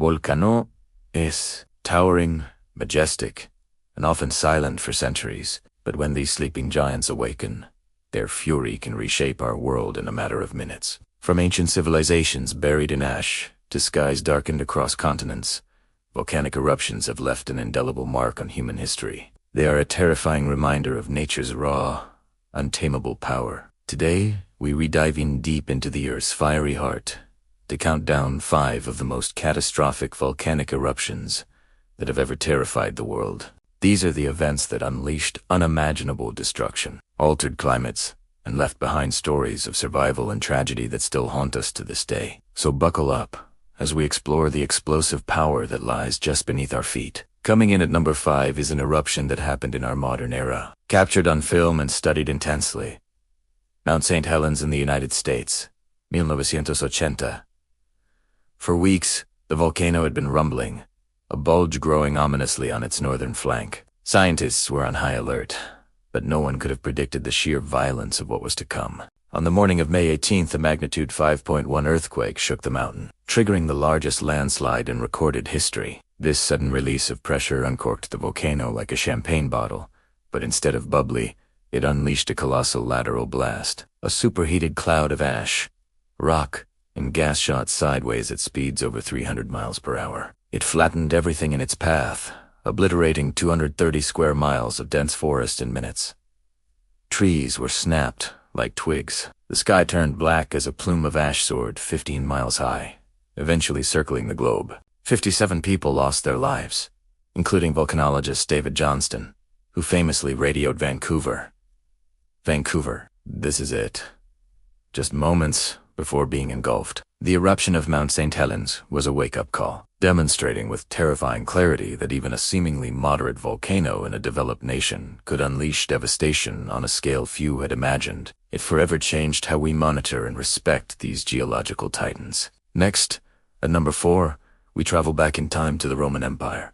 Volcano is towering, majestic, and often silent for centuries. But when these sleeping giants awaken, their fury can reshape our world in a matter of minutes. From ancient civilizations buried in ash to skies darkened across continents, volcanic eruptions have left an indelible mark on human history. They are a terrifying reminder of nature's raw, untamable power. Today, we re-dive in deep into the Earth's fiery heart to count down 5 of the most catastrophic volcanic eruptions that have ever terrified the world. These are the events that unleashed unimaginable destruction, altered climates, and left behind stories of survival and tragedy that still haunt us to this day. So buckle up as we explore the explosive power that lies just beneath our feet. Coming in at number 5 is an eruption that happened in our modern era, captured on film and studied intensely. Mount St. Helens in the United States, 1980. For weeks, the volcano had been rumbling, a bulge growing ominously on its northern flank. Scientists were on high alert, but no one could have predicted the sheer violence of what was to come. On the morning of May 18th, a magnitude 5.1 earthquake shook the mountain, triggering the largest landslide in recorded history. This sudden release of pressure uncorked the volcano like a champagne bottle, but instead of bubbly, it unleashed a colossal lateral blast. A superheated cloud of ash, rock, and gas shot sideways at speeds over 300 miles per hour. It flattened everything in its path, obliterating 230 square miles of dense forest in minutes. Trees were snapped like twigs. The sky turned black as a plume of ash soared 15 miles high, eventually circling the globe. 57 people lost their lives, including volcanologist David Johnston, who famously radioed Vancouver. Vancouver, this is it. Just moments before being engulfed. The eruption of Mount St. Helens was a wake-up call, demonstrating with terrifying clarity that even a seemingly moderate volcano in a developed nation could unleash devastation on a scale few had imagined. It forever changed how we monitor and respect these geological titans. Next, at number 4, we travel back in time to the Roman Empire,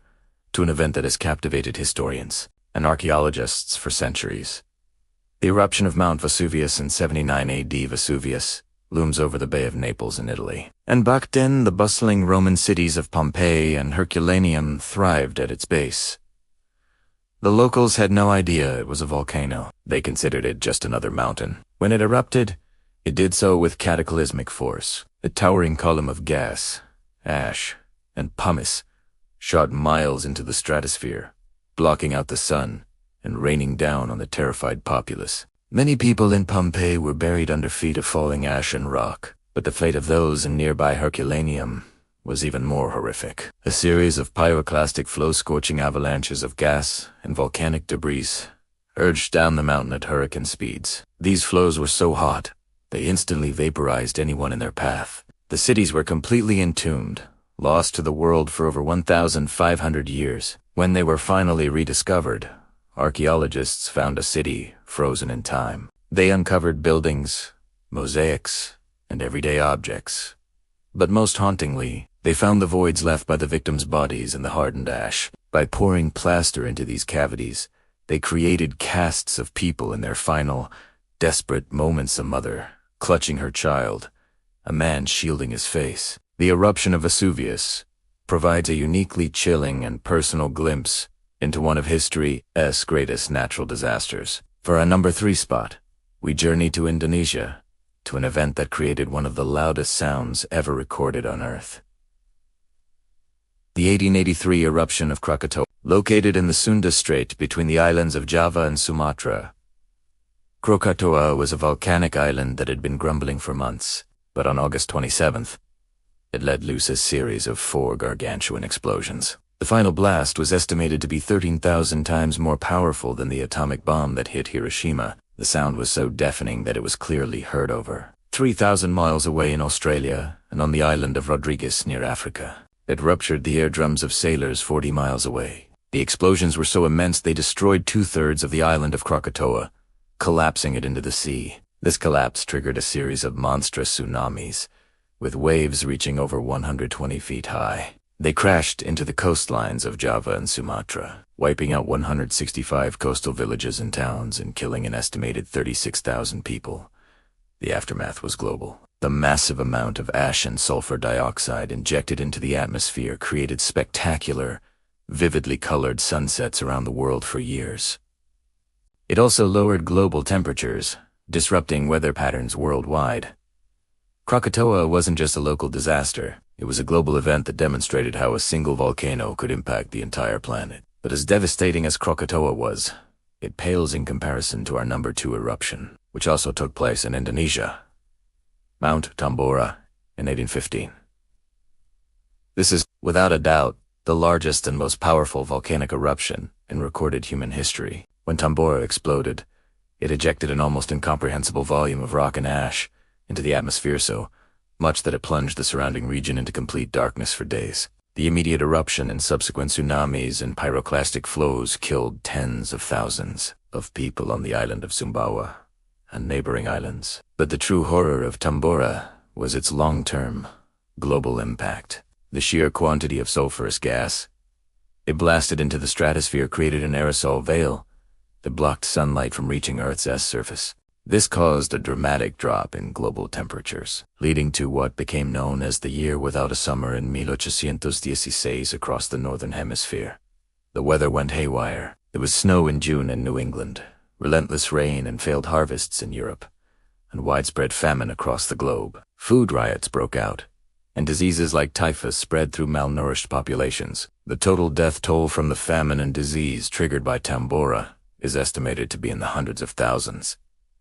to an event that has captivated historians and archaeologists for centuries. The eruption of Mount Vesuvius in 79 AD. Vesuvius looms over the Bay of Naples in Italy. And back then, the bustling Roman cities of Pompeii and Herculaneum thrived at its base. The locals had no idea it was a volcano. They considered it just another mountain. When it erupted, it did so with cataclysmic force. A towering column of gas, ash, and pumice shot miles into the stratosphere, blocking out the sun and raining down on the terrified populace. Many people in Pompeii were buried under feet of falling ash and rock, but the fate of those in nearby Herculaneum was even more horrific. A series of pyroclastic flow-scorching avalanches of gas and volcanic debris urged down the mountain at hurricane speeds. These flows were so hot, they instantly vaporized anyone in their path. The cities were completely entombed, lost to the world for over 1,500 years. When they were finally rediscovered, archaeologists found a city frozen in time. They uncovered buildings, mosaics, and everyday objects. But most hauntingly, they found the voids left by the victims' bodies in the hardened ash. By pouring plaster into these cavities, they created casts of people in their final, desperate moments. A mother clutching her child, a man shielding his face. The eruption of Vesuvius provides a uniquely chilling and personal glimpse into one of history's greatest natural disasters. For our number 3 spot, we journey to Indonesia, to an event that created one of the loudest sounds ever recorded on Earth. The 1883 eruption of Krakatoa, located in the Sunda Strait between the islands of Java and Sumatra. Krakatoa was a volcanic island that had been grumbling for months, but on August 27th, it let loose a series of 4 gargantuan explosions. The final blast was estimated to be 13,000 times more powerful than the atomic bomb that hit Hiroshima. The sound was so deafening that it was clearly heard over 3,000 miles away in Australia and on the island of Rodrigues near Africa. It ruptured the eardrums of sailors 40 miles away. The explosions were so immense they destroyed 2/3 of the island of Krakatoa, collapsing it into the sea. This collapse triggered a series of monstrous tsunamis, with waves reaching over 120 feet high. They crashed into the coastlines of Java and Sumatra, wiping out 165 coastal villages and towns and killing an estimated 36,000 people. The aftermath was global. The massive amount of ash and sulfur dioxide injected into the atmosphere created spectacular, vividly colored sunsets around the world for years. It also lowered global temperatures, disrupting weather patterns worldwide. Krakatoa wasn't just a local disaster, it was a global event that demonstrated how a single volcano could impact the entire planet. But as devastating as Krakatoa was, it pales in comparison to our number 2 eruption, which also took place in Indonesia, Mount Tambora, in 1815. This is, without a doubt, the largest and most powerful volcanic eruption in recorded human history. When Tambora exploded, it ejected an almost incomprehensible volume of rock and ash into the atmosphere so much that it plunged the surrounding region into complete darkness for days. The immediate eruption and subsequent tsunamis and pyroclastic flows killed tens of thousands of people on the island of Sumbawa and neighboring islands. But the true horror of Tambora was its long-term, global impact. The sheer quantity of sulfurous gas it blasted into the stratosphere created an aerosol veil that blocked sunlight from reaching Earth's surface. This caused a dramatic drop in global temperatures, leading to what became known as the year without a summer in 1816 across the northern hemisphere. The weather went haywire. There was snow in June in New England, relentless rain and failed harvests in Europe, and widespread famine across the globe. Food riots broke out, and diseases like typhus spread through malnourished populations. The total death toll from the famine and disease triggered by Tambora is estimated to be in the hundreds of thousands,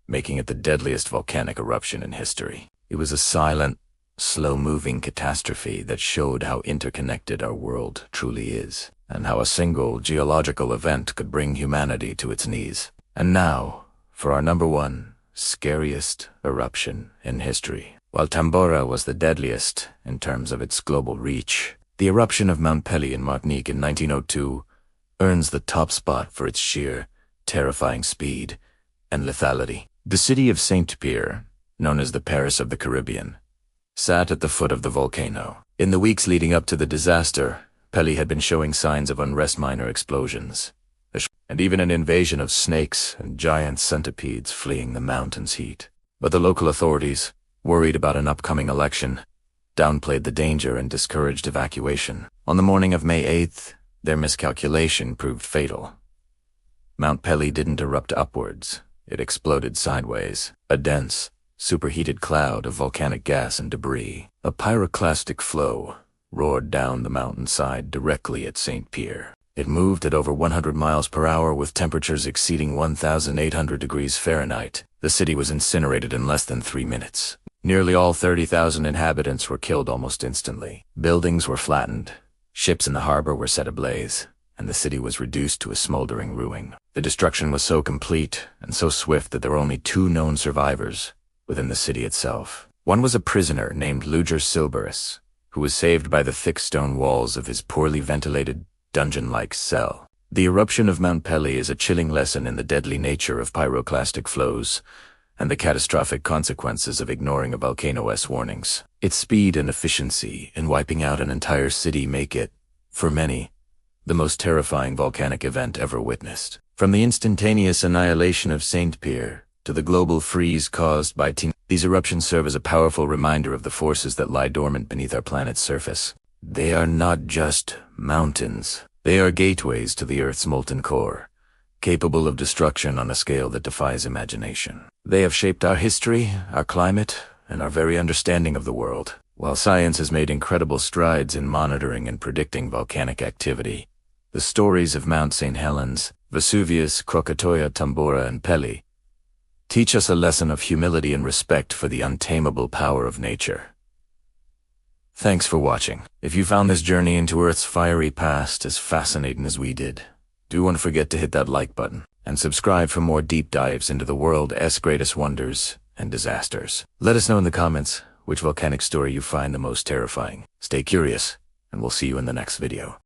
making it the deadliest volcanic eruption in history. It was a silent, slow-moving catastrophe that showed how interconnected our world truly is, and how a single geological event could bring humanity to its knees. And now, for our number 1 scariest eruption in history. While Tambora was the deadliest in terms of its global reach, the eruption of Mount Pelly in Martinique in 1902 earns the top spot for its sheer, terrifying speed and lethality. The city of Saint-Pierre, known as the Paris of the Caribbean, sat at the foot of the volcano. In the weeks leading up to the disaster, Pelly had been showing signs of unrest, minor explosions, and even an invasion of snakes and giant centipedes fleeing the mountain's heat. But the local authorities, worried about an upcoming election, downplayed the danger and discouraged evacuation. On the morning of May 8th, their miscalculation proved fatal. Mount Pelly didn't erupt upwards. It exploded sideways, a dense, superheated cloud of volcanic gas and debris. A pyroclastic flow roared down the mountainside directly at Saint-Pierre. It moved at over 100 miles per hour with temperatures exceeding 1,800 degrees Fahrenheit. The city was incinerated in less than 3 minutes. Nearly all 30,000 inhabitants were killed almost instantly. Buildings were flattened, ships in the harbor were set ablaze, and the city was reduced to a smoldering ruin. The destruction was so complete and so swift that there were only 2 known survivors within the city itself. One was a prisoner named Luger Silberus, who was saved by the thick stone walls of his poorly ventilated, dungeon-like cell. The eruption of Mount Pelly is a chilling lesson in the deadly nature of pyroclastic flows and the catastrophic consequences of ignoring a volcano's warnings. Its speed and efficiency in wiping out an entire city make it, for many, the most terrifying volcanic event ever witnessed. From the instantaneous annihilation of Saint-Pierre to the global freeze caused by these eruptions serve as a powerful reminder of the forces that lie dormant beneath our planet's surface. They are not just mountains. They are gateways to the Earth's molten core, capable of destruction on a scale that defies imagination. They have shaped our history, our climate, and our very understanding of the world. While science has made incredible strides in monitoring and predicting volcanic activity, the stories of Mount St. Helens, Vesuvius, Krakatoa, Tambora, and Pelly teach us a lesson of humility and respect for the untamable power of nature. Thanks for watching. If you found this journey into Earth's fiery past as fascinating as we did, don't forget to hit that like button and subscribe for more deep dives into the world's greatest wonders and disasters. Let us know in the comments which volcanic story you find the most terrifying. Stay curious, and we'll see you in the next video.